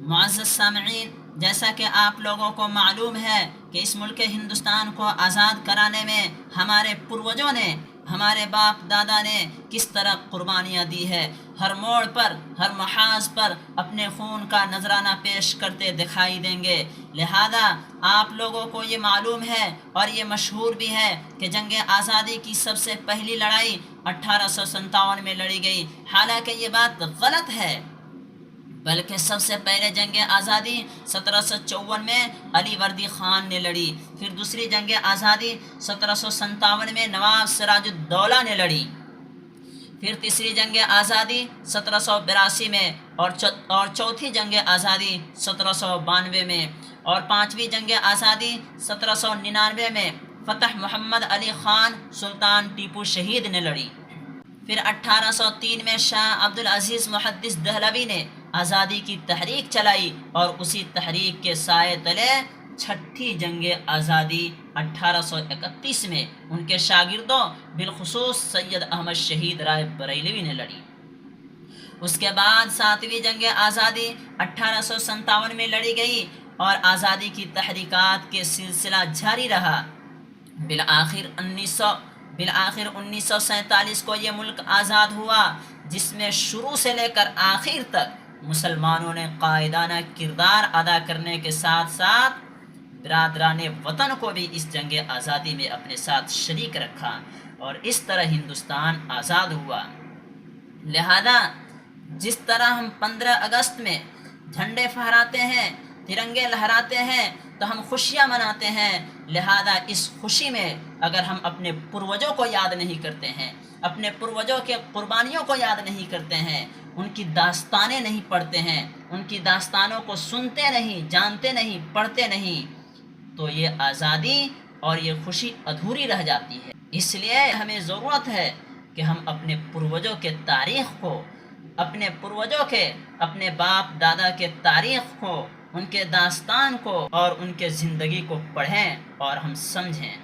معزز سامعین، جیسا کہ آپ لوگوں کو معلوم ہے کہ اس ملک ہندوستان کو آزاد کرانے میں ہمارے پروجوں نے، ہمارے باپ دادا نے کس طرح قربانیاں دی ہے، ہر موڑ پر، ہر محاذ پر اپنے خون کا نذرانہ پیش کرتے دکھائی دیں گے۔ لہذا آپ لوگوں کو یہ معلوم ہے اور یہ مشہور بھی ہے کہ جنگ آزادی کی سب سے پہلی لڑائی 1857 میں لڑی گئی، حالانکہ یہ بات غلط ہے، بلکہ سب سے پہلے جنگ آزادی 1754 میں علی وردی خان نے لڑی، پھر دوسری جنگ آزادی 1757 میں نواب سراج الدولہ نے لڑی، پھر تیسری جنگ آزادی 1782 میں اور چوتھی جنگ آزادی 1792 میں، اور پانچویں جنگ آزادی 1799 میں فتح محمد علی خان سلطان ٹیپو شہید نے لڑی۔ پھر 1803 میں شاہ عبدالعزیز محدث دہلوی نے آزادی کی تحریک چلائی، اور اسی تحریک کے سائے تلے چھٹی جنگ آزادی 1831 میں ان کے شاگردوں بالخصوص سید احمد شہید رائے بریلوی نے لڑی۔ اس کے بعد ساتویں جنگ آزادی 1857 میں لڑی گئی، اور آزادی کی تحریکات کے سلسلہ جاری رہا۔ بالآخر 1947 کو یہ ملک آزاد ہوا، جس میں شروع سے لے کر آخر تک مسلمانوں نے قائدانہ کردار ادا کرنے کے ساتھ ساتھ برادران وطن کو بھی اس جنگ آزادی میں اپنے ساتھ شریک رکھا، اور اس طرح ہندوستان آزاد ہوا۔ لہذا جس طرح ہم 15 اگست میں جھنڈے پھہراتے ہیں، ترنگے لہراتے ہیں، تو ہم خوشیاں مناتے ہیں، لہذا اس خوشی میں اگر ہم اپنے پروجوں کو یاد نہیں کرتے ہیں، اپنے پروجوں کے قربانیوں کو یاد نہیں کرتے ہیں، ان کی داستانیں نہیں پڑھتے ہیں، ان کی داستانوں کو سنتے نہیں، جانتے نہیں، پڑھتے نہیں، تو یہ آزادی اور یہ خوشی ادھوری رہ جاتی ہے۔ اس لیے ہمیں ضرورت ہے کہ ہم اپنے پروجوں کے تاریخ کو، اپنے پروجوں کے، اپنے باپ دادا کے تاریخ کو، ان کے داستان کو اور ان کے زندگی کو پڑھیں اور ہم سمجھیں۔